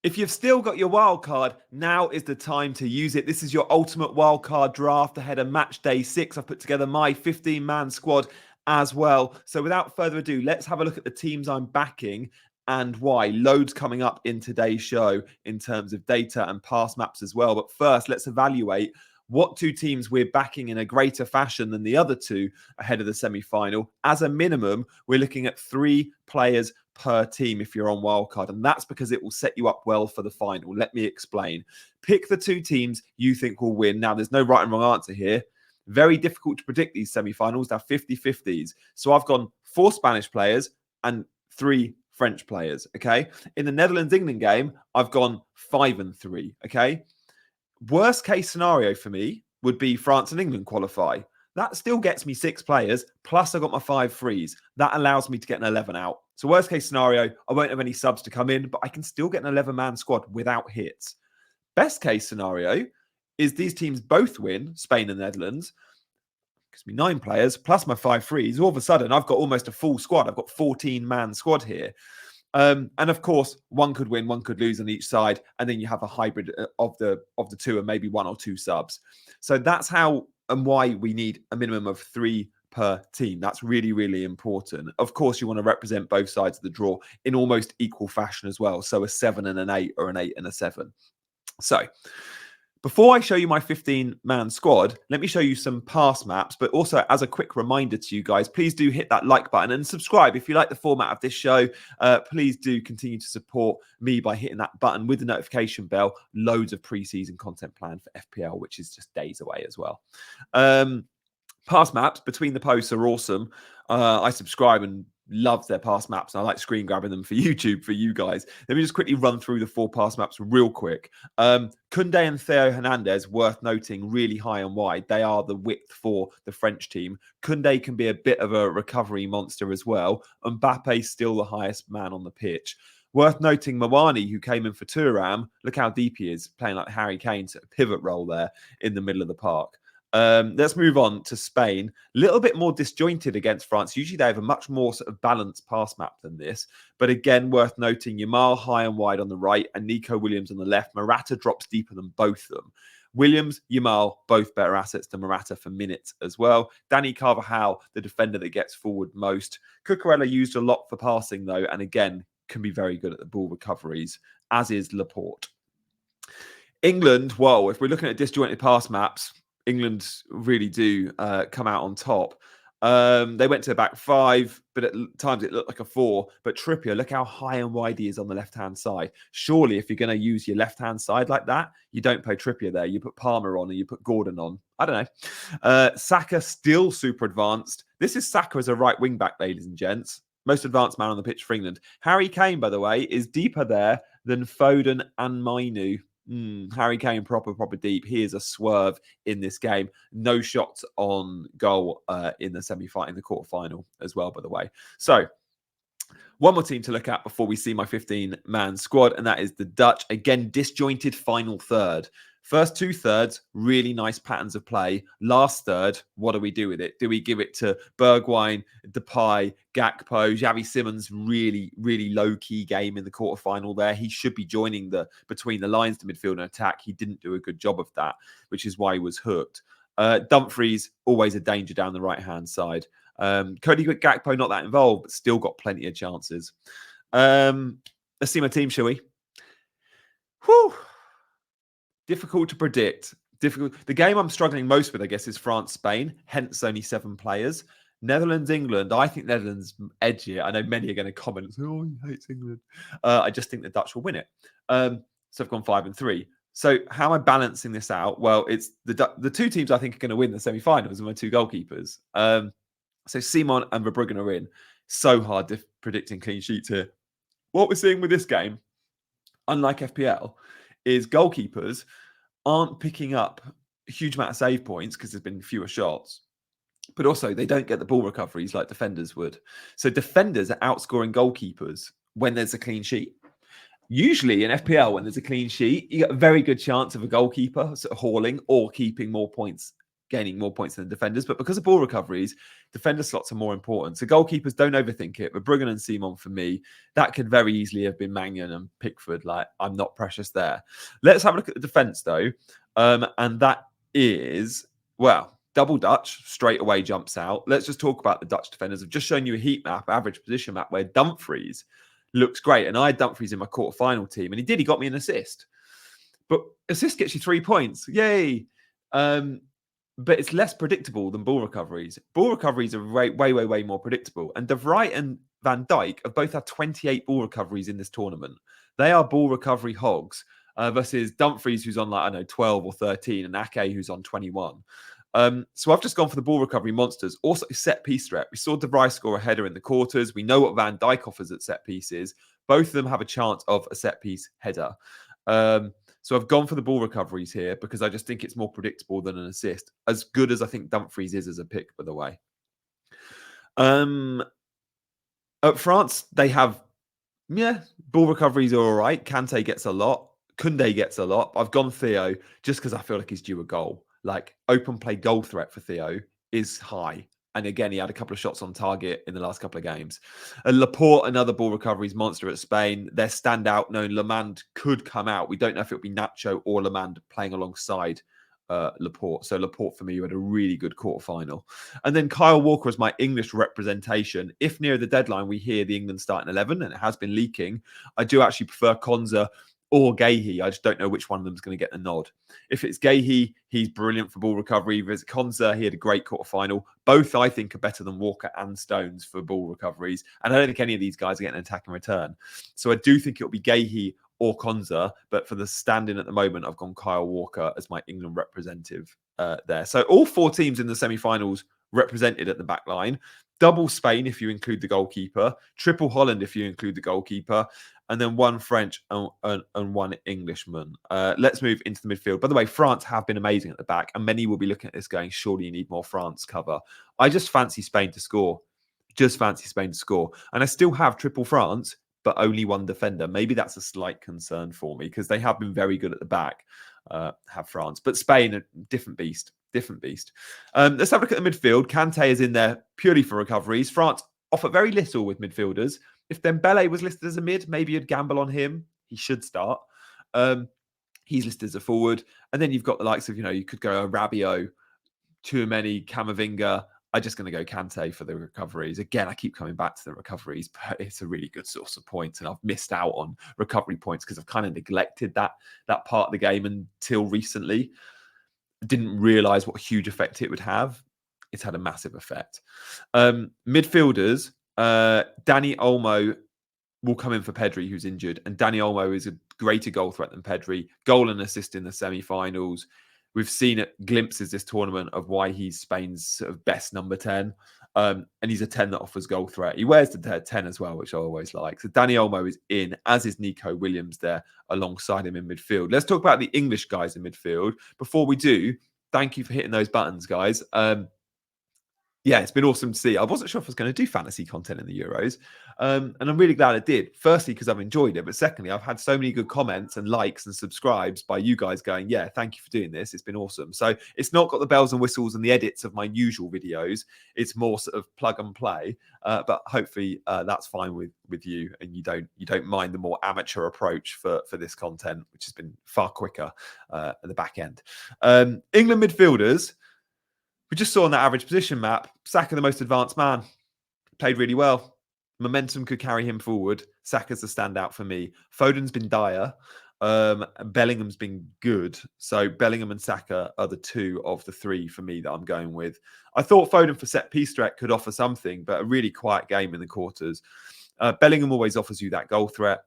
If you've still got your wild card, now is the time to use it. This is your ultimate wild card draft ahead of match day 6. I've put together my 15-man squad as well. So without further ado, let's have a look at the teams I'm backing and why. Loads coming up in today's show in terms of data and pass maps as well. But first, let's evaluate what two teams we're backing in a greater fashion than the other two ahead of the semi-final. As a minimum, we're looking at 3 players per team if you're on wildcard, and that's because it will set you up well for the final. Let me explain. Pick the 2 teams you think will win. Now, there's no right and wrong answer here. Very difficult to predict these semi-finals. They're 50-50s. So I've gone 4 Spanish players and 3 French players, okay? In the Netherlands-England game, I've gone 5 and 3, okay? Worst case scenario for me would be France and England qualify. That still gets me 6 players, plus I got my 5 frees. That allows me to get an 11 out. So worst case scenario, I won't have any subs to come in, but I can still get an 11-man squad without hits. Best case scenario is these teams both win, Spain and Netherlands. Gives me 9 players, plus my 5 frees. All of a sudden, I've got almost a full squad. I've got 14-man squad here. And of course, one could win, one could lose on each side, and then you have a hybrid of the 2 and maybe 1 or 2 subs. So that's how and why we need a minimum of 3 per team. That's really, really important. Of course, you want to represent both sides of the draw in almost equal fashion as well. So a 7 and an 8 or an 8 and a 7. So before I show you my 15-man squad, let me show you some pass maps. But also, as a quick reminder to you guys, please do hit that like button and subscribe. If you like the format of this show, please do continue to support me by hitting that button with the notification bell. Loads of pre-season content planned for FPL, which is just days away as well. Pass maps between the posts are awesome. I subscribe and love their pass maps. And I like screen grabbing them for YouTube for you guys. Let me just quickly run through the 4 pass maps real quick. Koundé and Theo Hernandez, worth noting, really high and wide. They are the width for the French team. Koundé can be a bit of a recovery monster as well. MBAPPE still the highest man on the pitch. Worth noting, Mawani, who came in for Thuram, look how deep he is, playing like Harry Kane, sort of pivot role there in the middle of the park. Let's move on to Spain. A little bit more disjointed against France. Usually they have a much more sort of balanced pass map than this. But again, worth noting, Yamal high and wide on the right and Nico Williams on the left. Morata drops deeper than both of them. Williams, Yamal, both better assets than Morata for minutes as well. Dani Carvajal, the defender that gets forward most. Cucurella used a lot for passing, though, and again, can be very good at the ball recoveries, as is Laporte. England, well, if we're looking at disjointed pass maps, England really do come out on top. They went to a back 5, but at times it looked like a 4. But Trippier, look how high and wide he is on the left-hand side. Surely, if you're going to use your left-hand side like that, you don't play Trippier there. You put Palmer on and you put Gordon on. I don't know. Saka still super advanced. This is Saka as a right wing-back, ladies and gents. Most advanced man on the pitch for England. Harry Kane, by the way, is deeper there than Foden and Mainu. Harry Kane, proper deep. He is a swerve in this game. No shots on goal in the semi-final, in the quarterfinal as well, by the way. So, one more team to look at before we see my 15-man squad, and that is the Dutch. Again, disjointed final third. First 2 thirds, really nice patterns of play. Last third, what do we do with it? Do we give it to Bergwijn, Depay, Gakpo? Xavi Simons, really, really low-key game in the quarterfinal there. He should be joining the between the lines to midfield and attack. He didn't do a good job of that, which is why he was hooked. Dumfries, always a danger down the right-hand side. Cody Gakpo, not that involved, but still got plenty of chances. Let's see my team, shall we? Whew. Difficult to predict. Difficult. The game I'm struggling most with, I guess, is France-Spain, hence only 7 players. Netherlands-England, I think Netherlands edgy. I know many are going to comment, oh, he hates England. I just think the Dutch will win it. So I've gone 5 and 3. So how am I balancing this out? Well, it's the 2 teams I think are going to win the semi-finals are my 2 goalkeepers. So Simon and Verbruggen are in. So hard predicting clean sheets here. What we're seeing with this game, unlike FPL, is goalkeepers aren't picking up a huge amount of save points because there's been fewer shots. But also, they don't get the ball recoveries like defenders would. So defenders are outscoring goalkeepers when there's a clean sheet. Usually in FPL, when there's a clean sheet, you get a very good chance of a goalkeeper sort of hauling or keeping more points gaining more points than defenders, but because of ball recoveries, defender slots are more important. So goalkeepers, don't overthink it. But Bruggen and Simon, for me, that could very easily have been Mannion and Pickford. Like, I'm not precious there. Let's have a look at the defence, though. And that is, well, double Dutch straight away jumps out. Let's just talk about the Dutch defenders. I've just shown you a heat map, average position map, where Dumfries looks great. And I had Dumfries in my quarter-final team, and he did. He got me an assist. But assist gets you 3 points. Yay. But it's less predictable than ball recoveries. Ball recoveries are way more predictable. And De Vrij and Van Dijk have both had 28 ball recoveries in this tournament. They are ball recovery hogs versus Dumfries, who's on, like, I don't know, 12 or 13, and Ake, who's on 21. So I've just gone for the ball recovery monsters. Also, set piece threat. We saw De Vrij score a header in the quarters. We know what Van Dijk offers at set pieces. Both of them have a chance of a set piece header. So I've gone for the ball recoveries here because I just think it's more predictable than an assist. As good as I think Dumfries is as a pick, by the way. At France, they have, ball recoveries are all right. Kante gets a lot. Koundé gets a lot. I've gone Theo just because I feel like he's due a goal. Like, open play goal threat for Theo is high. And again, he had a couple of shots on target in the last couple of games. Laporte, another ball recoveries monster at Spain. Their standout known Lemand could come out. We don't know if it'll be Nacho or Lemand playing alongside Laporte. So Laporte, for me, you had a really good quarterfinal. And then Kyle Walker as my English representation. If near the deadline we hear the England starting 11, and it has been leaking, I do actually prefer Konza or Gahey. I just don't know which one of them is going to get the nod. If it's Gahey, he's brilliant for ball recovery. If it's Konza, he had a great quarterfinal. Both, I think, are better than Walker and Stones for ball recoveries. And I don't think any of these guys are getting an attack and return. So I do think it'll be Gahey or Konza. But for the stand-in at the moment, I've gone Kyle Walker as my England representative there. So all 4 teams in the semi-finals represented at the back line. Double Spain if you include the goalkeeper. Triple Holland if you include the goalkeeper. And then 1 French and 1 Englishman. Let's move into the midfield. By the way, France have been amazing at the back, and many will be looking at this going, surely you need more France cover. I just fancy Spain to score. And I still have triple France, but only 1 defender. Maybe that's a slight concern for me because they have been very good at the back, have France. But Spain, a different beast. Let's have a look at the midfield. Kante is in there purely for recoveries. France offer very little with midfielders. If Dembele was listed as a mid, maybe you'd gamble on him. He should start. He's listed as a forward. And then you've got the likes of, you could go Rabiot, Tchouaméni, Camavinga. I'm just going to go Kante for the recoveries. Again, I keep coming back to the recoveries, but it's a really good source of points. And I've missed out on recovery points because I've kind of neglected that part of the game until recently. Didn't realise what a huge effect it would have. It's had a massive effect. Midfielders, Dani Olmo will come in for Pedri, who's injured. And Dani Olmo is a greater goal threat than Pedri. Goal and assist in the semi-finals. We've seen glimpses this tournament of why he's Spain's sort of best number 10. And he's a 10 that offers goal threat. He wears the 10 as well, which I always like. So Dani Olmo is in, as is Nico Williams there alongside him in midfield. Let's talk about the English guys in midfield. Before we do, thank you for hitting those buttons, guys. Yeah, it's been awesome to see. I wasn't sure if I was going to do fantasy content in the Euros. And I'm really glad I did. Firstly, because I've enjoyed it. But secondly, I've had so many good comments and likes and subscribes by you guys going, yeah, thank you for doing this. It's been awesome. So it's not got the bells and whistles and the edits of my usual videos. It's more sort of plug and play. But hopefully that's fine with you. And you don't mind the more amateur approach for this content, which has been far quicker at the back end. England midfielders. We just saw on that average position map, Saka, the most advanced man, played really well. Momentum could carry him forward. Saka's the standout for me. Foden's been dire. Bellingham's been good. So Bellingham and Saka are the 2 of the 3 for me that I'm going with. I thought Foden for set piece threat could offer something, but a really quiet game in the quarters. Bellingham always offers you that goal threat.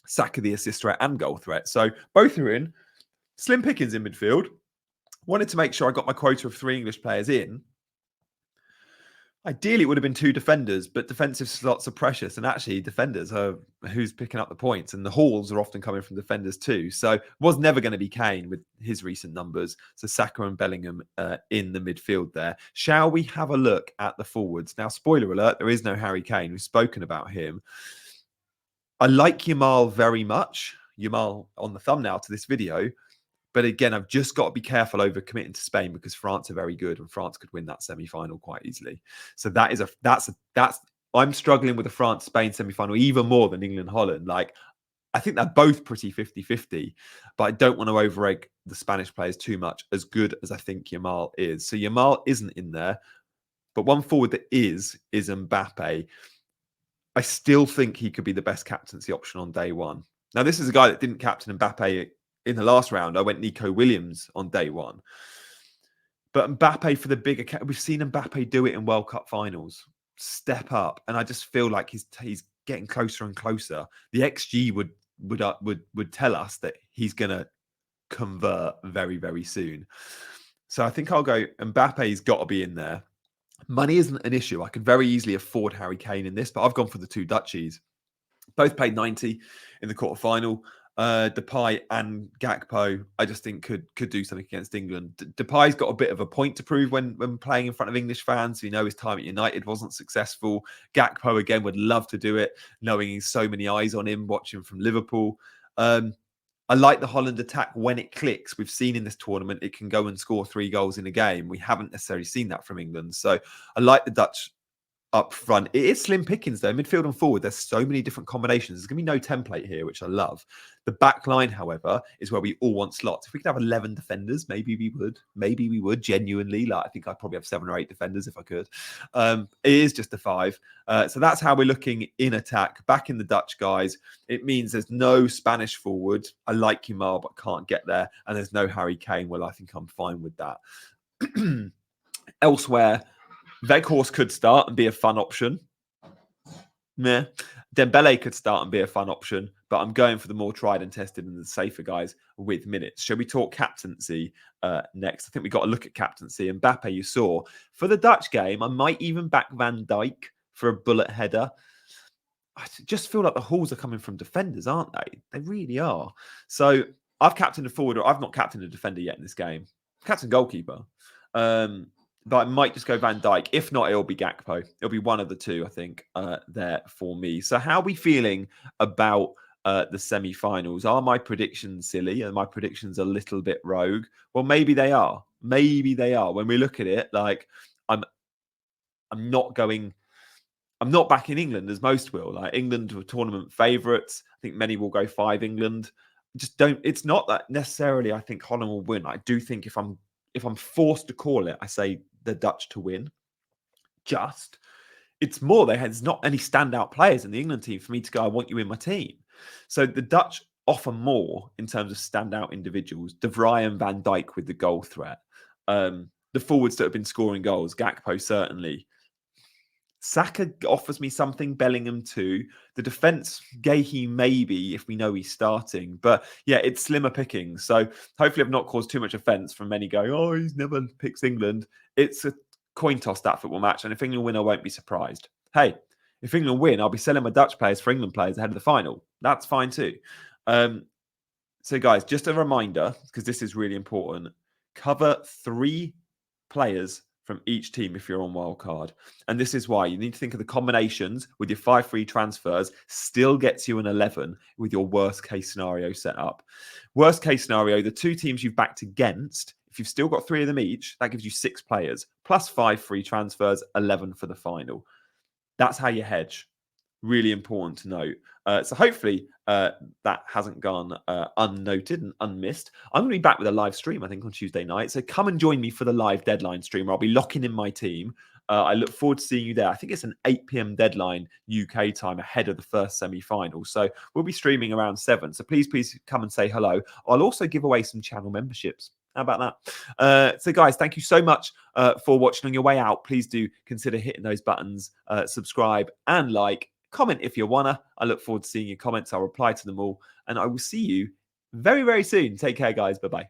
Saka the assist threat and goal threat. So both are in. Slim pickings in midfield. Wanted to make sure I got my quota of 3 English players in. Ideally, it would have been 2 defenders, but defensive slots are precious. And actually, defenders are who's picking up the points. And the hauls are often coming from defenders too. So was never going to be Kane with his recent numbers. So Saka and Bellingham in the midfield there. Shall we have a look at the forwards? Now, spoiler alert, there is no Harry Kane. We've spoken about him. I like Yamal very much. Yamal on the thumbnail to this video. But again, I've just got to be careful over committing to Spain because France are very good and France could win that semi-final quite easily. So that's I'm struggling with the France-Spain semi-final even more than England-Holland. Like, I think they're both pretty 50-50, but I don't want to overrate the Spanish players too much, as good as I think Yamal is. So Yamal isn't in there, but one forward that is Mbappe. I still think he could be the best captaincy option on day one. Now, this is a guy that didn't captain Mbappe in the last round. I went Nico Williams on day one. But Mbappe for the bigger... We've seen Mbappe do it in World Cup finals. Step up. And I just feel like he's getting closer and closer. The XG would tell us that he's going to convert very, very soon. So I think I'll go... Mbappe's got to be in there. Money isn't an issue. I could very easily afford Harry Kane in this, but I've gone for the two Dutchies. Both paid 90 in the quarterfinal. Depay and Gakpo, I just think could do something against England. Depay's got a bit of a point to prove when playing in front of English fans. We know his time at United wasn't successful. Gakpo, again, would love to do it, knowing so many eyes on him, watching from Liverpool. I like the Holland attack when it clicks. We've seen in this tournament, it can go and score 3 goals in a game. We haven't necessarily seen that from England. So I like the Dutch up front. It is slim pickings, though. Midfield and forward, there's so many different combinations. There's going to be no template here, which I love. The back line, however, is where we all want slots. If we could have 11 defenders, maybe we would. Maybe we would, genuinely. Like, I think I'd probably have 7 or 8 defenders if I could. It is just a 5. So that's how we're looking in attack. Back in the Dutch, guys, it means there's no Spanish forward. I like Yamal, but can't get there. And there's no Harry Kane. Well, I think I'm fine with that. Elsewhere, Weghorst could start and be a fun option. Meh. Dembele could start and be a fun option, but I'm going for the more tried and tested and the safer guys with minutes. Shall we talk captaincy next? I think we got to look at captaincy. And Mbappe, you saw. For the Dutch game, I might even back Van Dijk for a bullet header. I just feel like the hauls are coming from defenders, aren't they? They really are. So I've captained a forward, or I've not captained a defender yet in this game. Captain goalkeeper. But I might just go Van Dijk. If not, it'll be Gakpo. It'll be one of the two, I think, there for me. So how are we feeling about the semi-finals? Are my predictions silly? Are my predictions a little bit rogue? Well, maybe they are. Maybe they are. When we look at it, like, I'm not backing England as most will. Like, England were tournament favourites. I think many will go 5 England. It's not that necessarily I think Holland will win. I do think if I'm forced to call it, I say the Dutch to win. It's more, there's not any standout players in the England team for me to go, I want you in my team. So the Dutch offer more in terms of standout individuals. De Vrij and Van Dijk with the goal threat. The forwards that have been scoring goals, Gakpo certainly. Saka offers me something, Bellingham too. The defence, Guehi maybe, if we know he's starting. But yeah, it's slimmer pickings. So hopefully I've not caused too much offence from many going, oh, he's never picks England. It's a coin toss, that football match. And if England win, I won't be surprised. Hey, if England win, I'll be selling my Dutch players for England players ahead of the final. That's fine too. So guys, just a reminder, because this is really important. Cover 3 players from each team if you're on wildcard. And this is why you need to think of the combinations with your 5 free transfers still gets you an 11 with your worst case scenario set up. Worst case scenario, the 2 teams you've backed against, if you've still got 3 of them each, that gives you 6 players plus 5 free transfers, 11 for the final. That's how you hedge. Really important to note. So hopefully that hasn't gone unnoted and unmissed. I'm going to be back with a live stream, I think, on Tuesday night. So come and join me for the live deadline stream where I'll be locking in my team. I look forward to seeing you there. I think it's an 8 p.m. deadline UK time ahead of the first semi-final. So we'll be streaming around 7. So please come and say hello. I'll also give away some channel memberships. How about that? So guys, thank you so much for watching. On your way out, please do consider hitting those buttons, subscribe and like. Comment if you wanna. I look forward to seeing your comments. I'll reply to them all. And I will see you very, very soon. Take care, guys. Bye-bye.